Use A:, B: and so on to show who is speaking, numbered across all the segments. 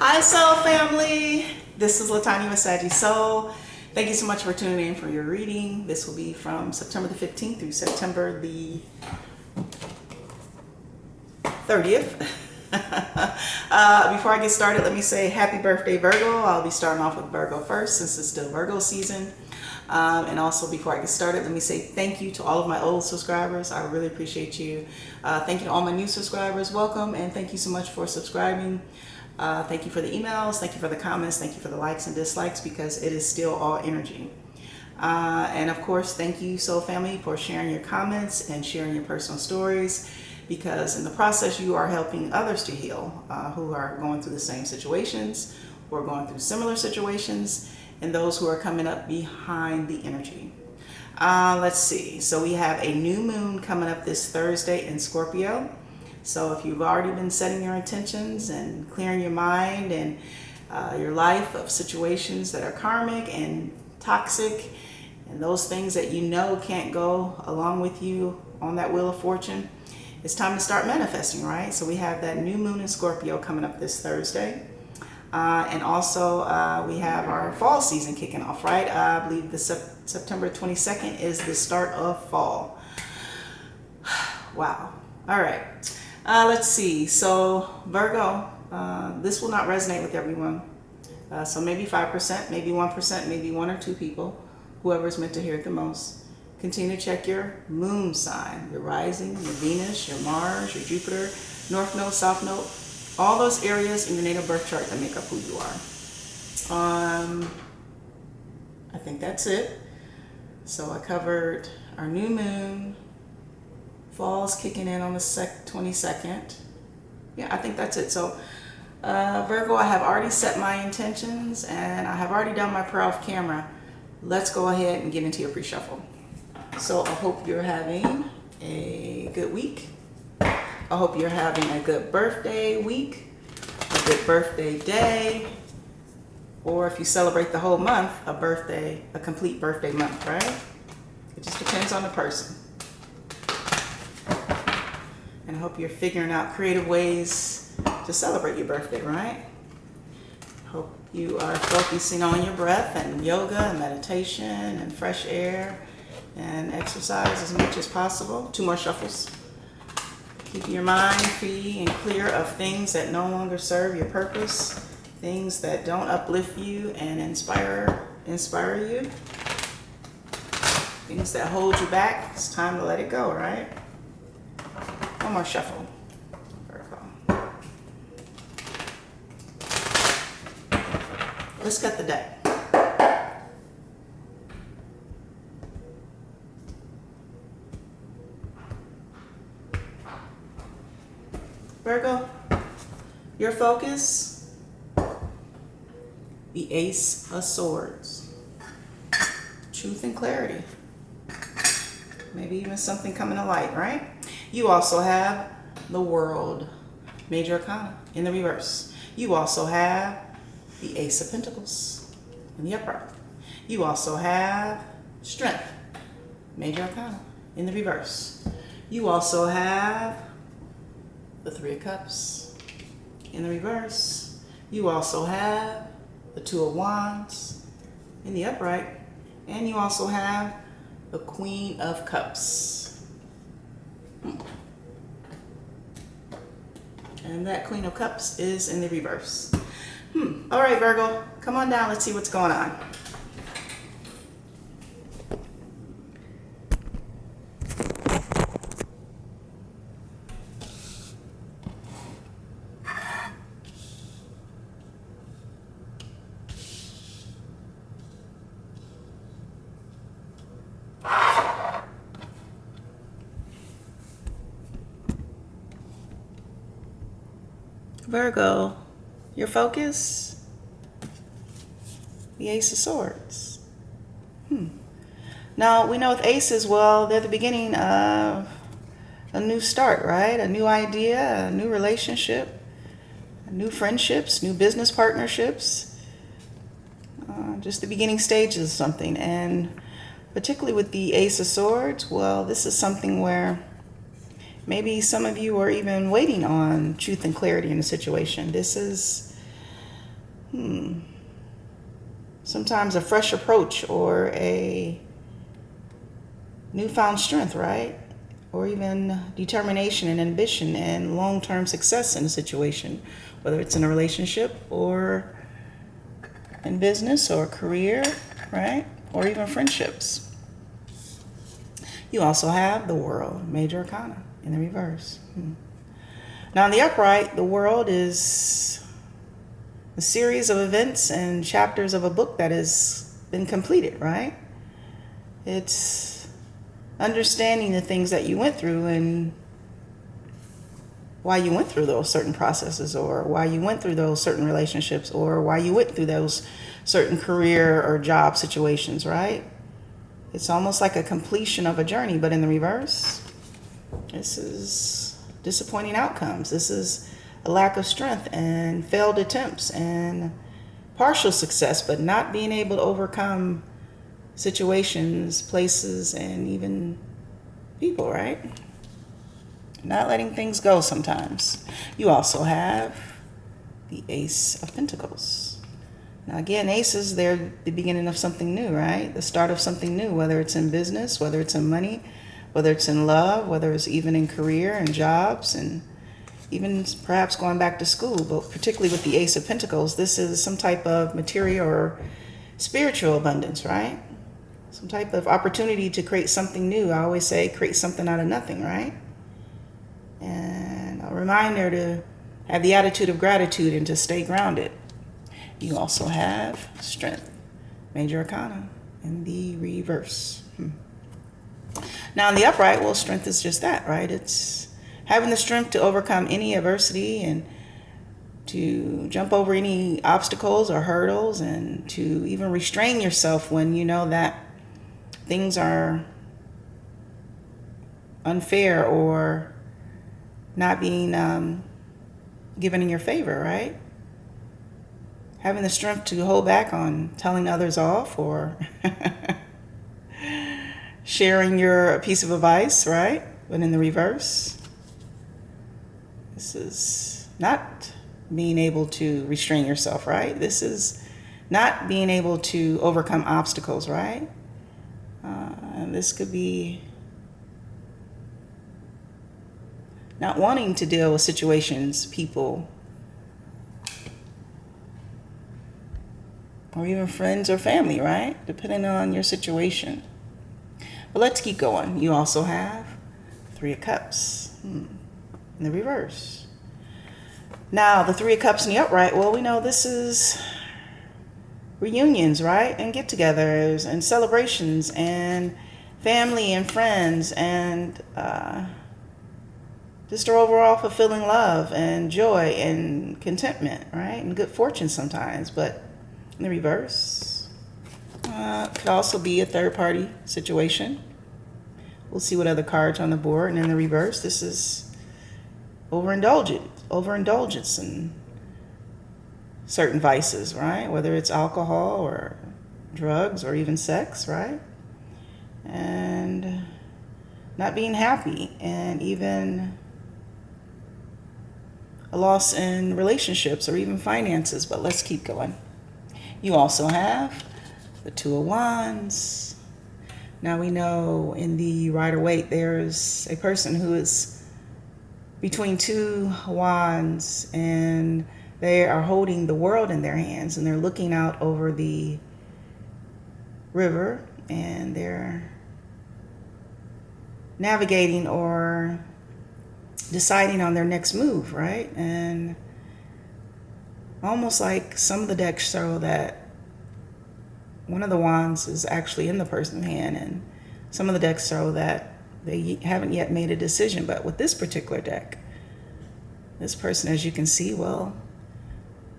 A: Hi Soul family, this is LaTonya with Sagittarius Soul. Thank you so much for tuning in for your reading. This will be from September the 15th through September the 30th. Before I get started, let me say happy birthday Virgo. I'll be starting off with Virgo first since it's still Virgo season. And also before I get started, let me say thank you to all of my old subscribers. I really appreciate you. Thank you to all my new subscribers. Welcome, and thank you so much for subscribing. Thank you for the emails, thank you for the comments, thank you for the likes and dislikes, because it is still all energy. And of course, thank you Soul family for sharing your comments and sharing your personal stories, because in the process you are helping others to heal who are going through the same situations, who are going through similar situations, and those who are coming up behind the energy. Let's see, so we have a new moon coming up this Thursday in Scorpio. So if you've already been setting your intentions and clearing your mind and your life of situations that are karmic and toxic, and those things that you know can't go along with you on that wheel of fortune, it's time to start manifesting, right? So we have that new moon in Scorpio coming up this Thursday. And also we have our fall season kicking off, right? I believe the September 22nd is the start of fall. Wow. All right. Let's see. So Virgo, this will not resonate with everyone. So maybe 5%, maybe 1%, maybe 1 or 2 people, whoever is meant to hear it the most. Continue to check your moon sign, your rising, your Venus, your Mars, your Jupiter, North Node, South Node, all those areas in your natal birth chart that make up who you are. I think that's it. So I covered our new moon. Fall's kicking in on the 22nd. Yeah, I think that's it. So Virgo, I have already set my intentions and I have already done my prayer off camera. Let's go ahead and get into your pre-shuffle. So I hope you're having a good week. I hope you're having a good birthday week, a good birthday day, or if you celebrate the whole month, a complete birthday month, right? It just depends on the person. And I hope you're figuring out creative ways to celebrate your birthday, right? Hope you are focusing on your breath and yoga and meditation and fresh air and exercise as much as possible. 2 more shuffles. Keeping your mind free and clear of things that no longer serve your purpose, things that don't uplift you and inspire you, things that hold you back. It's time to let it go, right? 1 more shuffle. Virgo. Let's cut the deck. Virgo, your focus, the Ace of Swords, truth and clarity, maybe even something coming to light, right? You also have the World, Major Arcana in the reverse. You also have the Ace of Pentacles in the upright. You also have Strength, Major Arcana in the reverse. You also have the 3 of Cups in the reverse. You also have the 2 of Wands in the upright. And you also have the Queen of Cups. And that Queen of Cups is in the reverse. All right, Virgo, come on down. Let's see what's going on. Virgo, your focus, the Ace of Swords. Now, we know with aces, well, they're the beginning of a new start, right? A new idea, a new relationship, new friendships, new business partnerships, just the beginning stages of something. And particularly with the Ace of Swords, well, this is something where maybe some of you are even waiting on truth and clarity in a situation. This is Sometimes a fresh approach or a newfound strength, right? Or even determination and ambition and long-term success in a situation, whether it's in a relationship or in business or career, right? Or even friendships. You also have the World, Major Arcana, in the reverse. Now in the upright, the World is a series of events and chapters of a book that has been completed, right? It's understanding the things that you went through and why you went through those certain processes, or why you went through those certain relationships, or why you went through those certain career or job situations, right? It's almost like a completion of a journey, but in the reverse, this is disappointing outcomes. This is a lack of strength and failed attempts and partial success, but not being able to overcome situations, places, and even people, right? Not letting things go sometimes. You also have the Ace of Pentacles. Now again, aces, they're the beginning of something new, right? The start of something new, whether it's in business, whether it's in money, whether it's in love, whether it's even in career and jobs, and even perhaps going back to school. But particularly with the Ace of Pentacles, this is some type of material or spiritual abundance, right? Some type of opportunity to create something new. I always say create something out of nothing, right? And a reminder to have the attitude of gratitude and to stay grounded. You also have Strength, Major Arcana, in the reverse. Now in the upright, well, strength is just that, right? It's having the strength to overcome any adversity and to jump over any obstacles or hurdles, and to even restrain yourself when you know that things are unfair or not being given in your favor, right? Having the strength to hold back on telling others off or sharing your piece of advice, right? But in the reverse, this is not being able to restrain yourself, right? This is not being able to overcome obstacles, right? And this could be not wanting to deal with situations, people, or even friends or family, right? Depending on your situation. But let's keep going. You also have Three of Cups in the reverse. Now, the Three of Cups in the upright, well, we know this is reunions, right? And get-togethers and celebrations and family and friends and just overall fulfilling love and joy and contentment, right? And good fortune sometimes. But in the reverse, could also be a third-party situation. We'll see what other cards on the board. And in the reverse, this is overindulgence in certain vices, right? Whether it's alcohol or drugs or even sex, right? And not being happy, and even a loss in relationships or even finances. But let's keep going. You also have the Two of Wands. Now we know in the Rider-Waite there's a person who is between two wands, and they are holding the world in their hands, and they're looking out over the river, and they're navigating or deciding on their next move, right? And almost like some of the decks show that one of the wands is actually in the person's hand, and some of the decks show that they haven't yet made a decision. But with this particular deck, this person, as you can see, well,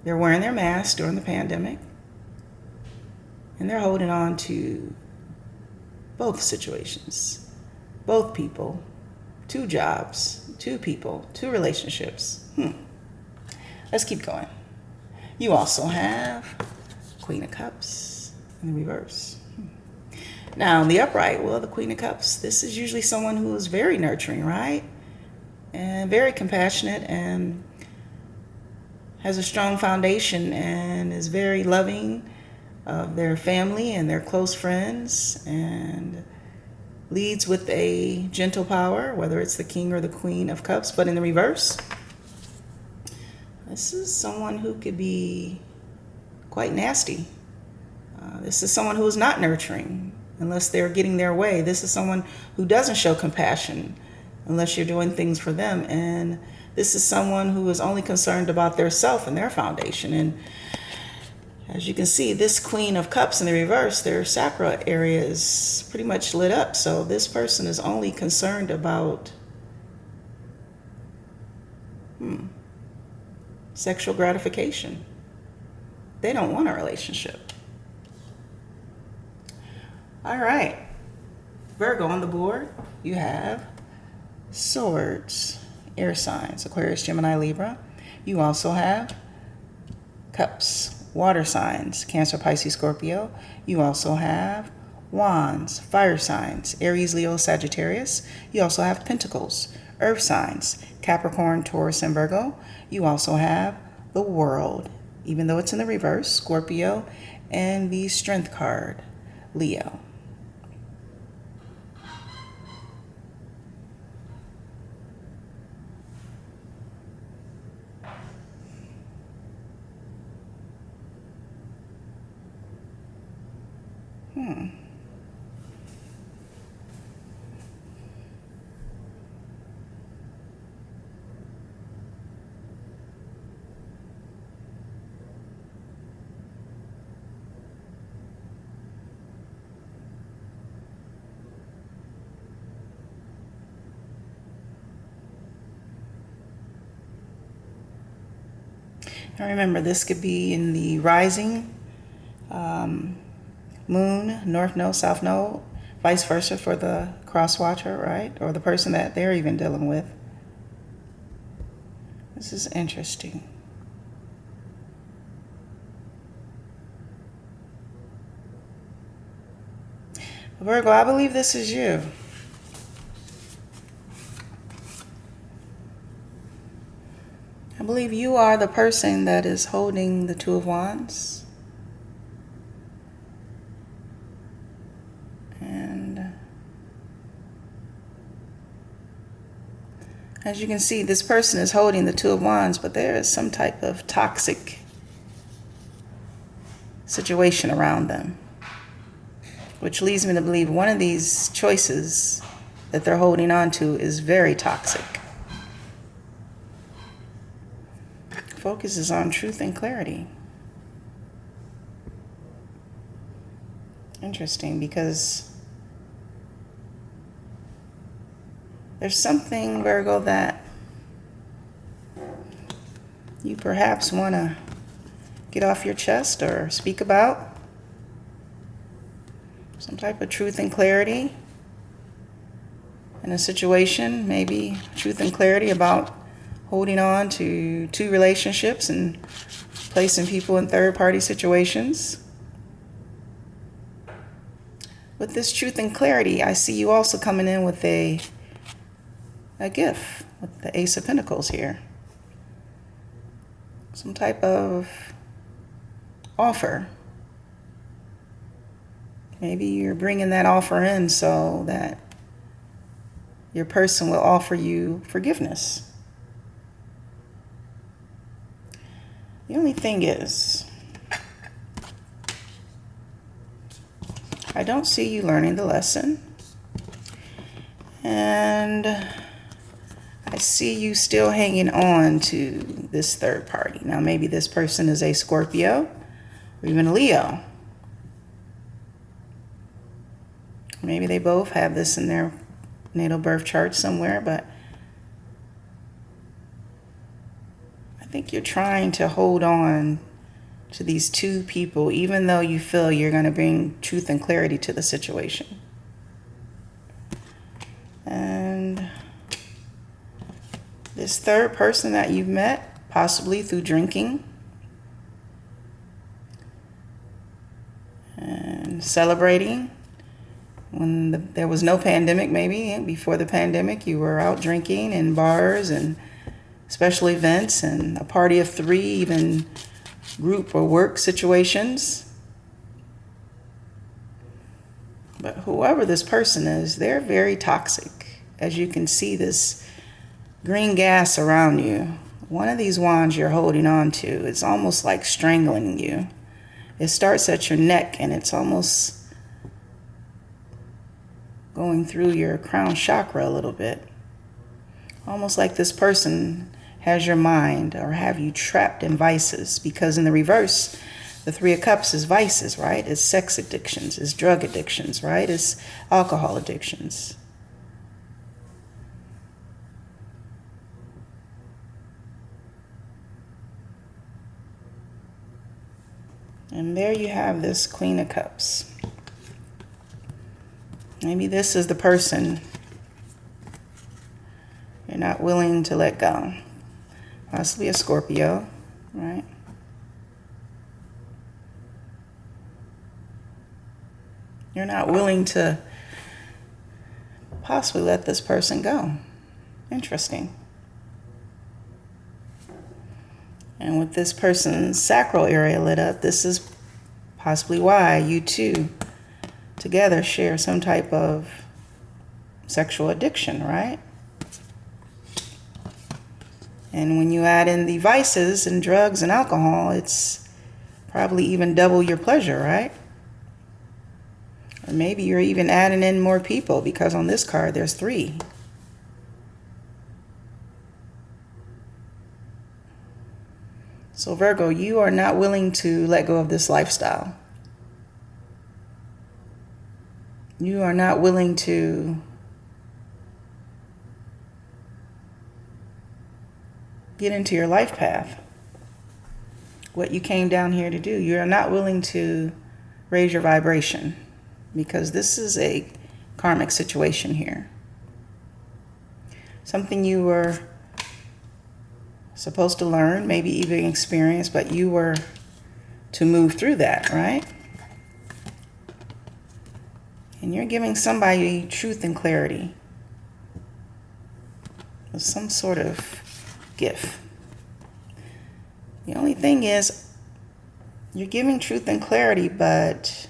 A: they're wearing their mask during the pandemic, and they're holding on to both situations, both people, two jobs, two people, two relationships. Let's keep going. You also have Queen of Cups in the reverse. Now, in the upright, well, the Queen of Cups, this is usually someone who is very nurturing, right? And very compassionate, and has a strong foundation and is very loving of their family and their close friends, and leads with a gentle power, whether it's the King or the Queen of Cups. But in the reverse, this is someone who could be quite nasty. This is someone who is not nurturing unless they're getting their way. This is someone who doesn't show compassion unless you're doing things for them. And this is someone who is only concerned about their self and their foundation. And as you can see, this Queen of Cups in the reverse, their sacral area is pretty much lit up. So this person is only concerned about sexual gratification. They don't want a relationship. All right, Virgo on the board, you have Swords, air signs, Aquarius, Gemini, Libra. You also have Cups, water signs, Cancer, Pisces, Scorpio. You also have Wands, fire signs, Aries, Leo, Sagittarius. You also have Pentacles, earth signs, Capricorn, Taurus, and Virgo. You also have the World, even though it's in the reverse, Scorpio, and the Strength card, Leo. Now remember, this could be in the rising, moon, north node, south node, vice versa for the cross watcher, right? Or the person that they're even dealing with. This is interesting. Virgo, I believe this is you. I believe you are the person that is holding the Two of Wands. And as you can see, this person is holding the Two of Wands, but there is some type of toxic situation around them, which leads me to believe one of these choices that they're holding on to is very toxic. Focuses on truth and clarity. Interesting, because there's something, Virgo, that you perhaps want to get off your chest or speak about. Some type of truth and clarity in a situation, maybe truth and clarity about holding on to two relationships and placing people in third-party situations. With this truth and clarity, I see you also coming in with a gift, with the Ace of Pentacles here. Some type of offer. Maybe you're bringing that offer in so that your person will offer you forgiveness. The only thing is, I don't see you learning the lesson. And I see you still hanging on to this third party. Now, maybe this person is a Scorpio or even a Leo. Maybe they both have this in their natal birth chart somewhere, but I think you're trying to hold on to these two people, even though you feel you're going to bring truth and clarity to the situation. And this third person that you've met, possibly through drinking and celebrating, when there was no pandemic, maybe before the pandemic, you were out drinking in bars and special events and a party of 3, even group or work situations. But whoever this person is, they're very toxic. As you can see, this green gas around you. One of these wands you're holding on to, it's almost like strangling you. It starts at your neck and it's almost going through your crown chakra a little bit. Almost like this person has your mind or have you trapped in vices, because in the reverse, the 3 of Cups is vices, right? It's sex addictions, it's drug addictions, right? It's alcohol addictions. And there you have this Queen of Cups. Maybe this is the person you're not willing to let go. Possibly a Scorpio, right? You're not willing to possibly let this person go. Interesting. And with this person's sacral area lit up, this is possibly why you two together share some type of sexual addiction, right? And when you add in the vices and drugs and alcohol, it's probably even double your pleasure, right? Or maybe you're even adding in more people, because on this card there's 3. So Virgo, you are not willing to let go of this lifestyle. You are not willing to get into your life path. What you came down here to do. You are not willing to raise your vibration, because this is a karmic situation here. Something you were supposed to learn, maybe even experience, but you were to move through that, right? And you're giving somebody truth and clarity, some sort of gift. The only thing is, you're giving truth and clarity, but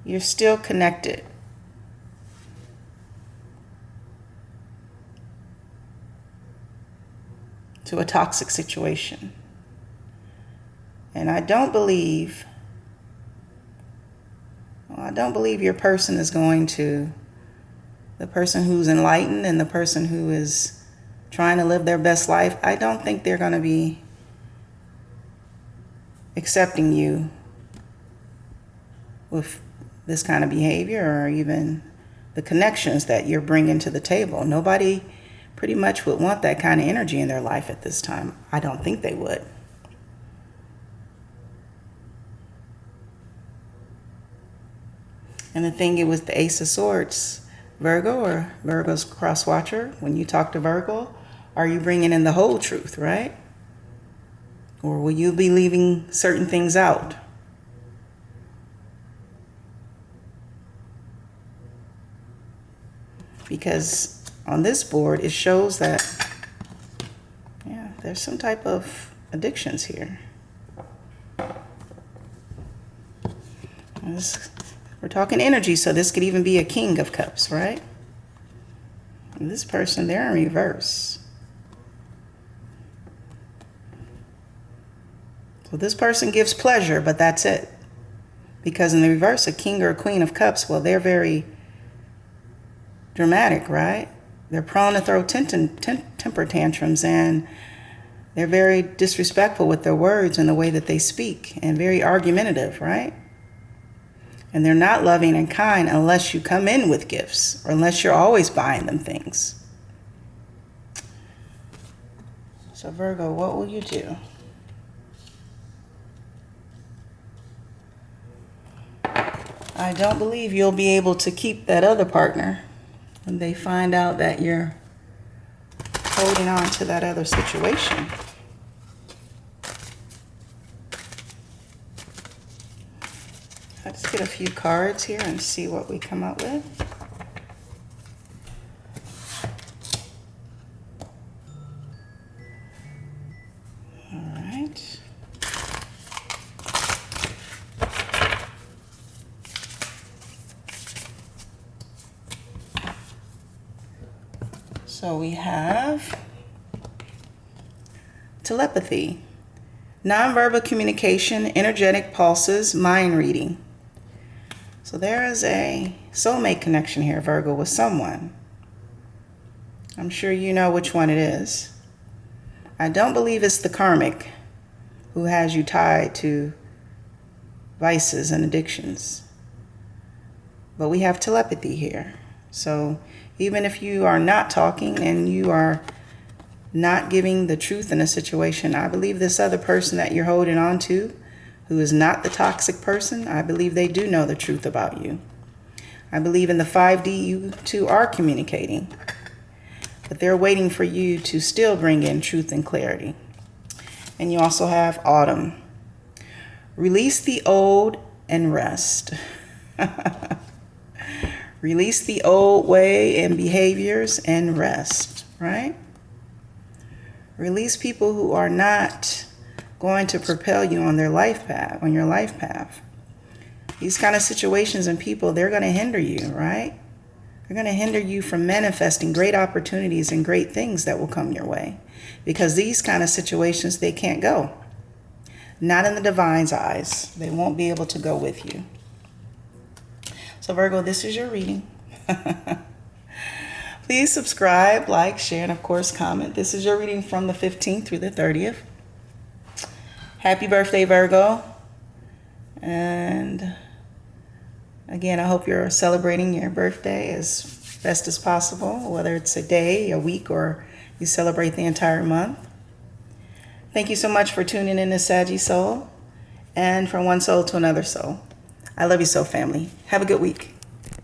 A: you're still connected. To a toxic situation. And I don't believe your person is going to, the person who's enlightened and the person who is trying to live their best life, I don't think they're going to be accepting you with this kind of behavior, or even the connections that you're bringing to the table. Nobody pretty much would want that kind of energy in their life at this time. I don't think they would. And the thing is, with the Ace of Swords, Virgo, or Virgo's cross watcher, when you talk to Virgo, are you bringing in the whole truth, right? Or will you be leaving certain things out? Because on this board, it shows that, yeah, there's some type of addictions here. We're talking energy, so this could even be a King of Cups, right? And this person, they're in reverse. So this person gives pleasure, but that's it. Because in the reverse, a King or a Queen of Cups, well, they're very dramatic, right? They're prone to throw temper tantrums, and they're very disrespectful with their words and the way that they speak, and very argumentative, right? And they're not loving and kind unless you come in with gifts, or unless you're always buying them things. So Virgo, what will you do? I don't believe you'll be able to keep that other partner when they find out that you're holding on to that other situation. Let's get a few cards here and see what we come up with. right. So we have telepathy, nonverbal communication, energetic pulses, mind reading. So there is a soulmate connection here, Virgo, with someone. I'm sure you know which one it is. I don't believe it's the karmic who has you tied to vices and addictions. But we have telepathy here. So even if you are not talking and you are not giving the truth in a situation, I believe this other person that you're holding on to, who is not the toxic person, I believe they do know the truth about you. I believe in the 5D you two are communicating, but they're waiting for you to still bring in truth and clarity. And you also have autumn. Release the old and rest. Release the old way and behaviors and rest, right? Release people who are not going to propel you on their life path, on your life path. These kind of situations and people, they're going to hinder you, right? They're going to hinder you from manifesting great opportunities and great things that will come your way. Because these kind of situations, they can't go. Not in the divine's eyes. They won't be able to go with you. So Virgo, this is your reading. Please subscribe, like, share, and of course comment. This is your reading from the 15th through the 30th. Happy birthday, Virgo. And again, I hope you're celebrating your birthday as best as possible, whether it's a day, a week, or you celebrate the entire month. Thank you so much for tuning in to Saggy Soul, and from one soul to another soul. I love you so, family. Have a good week.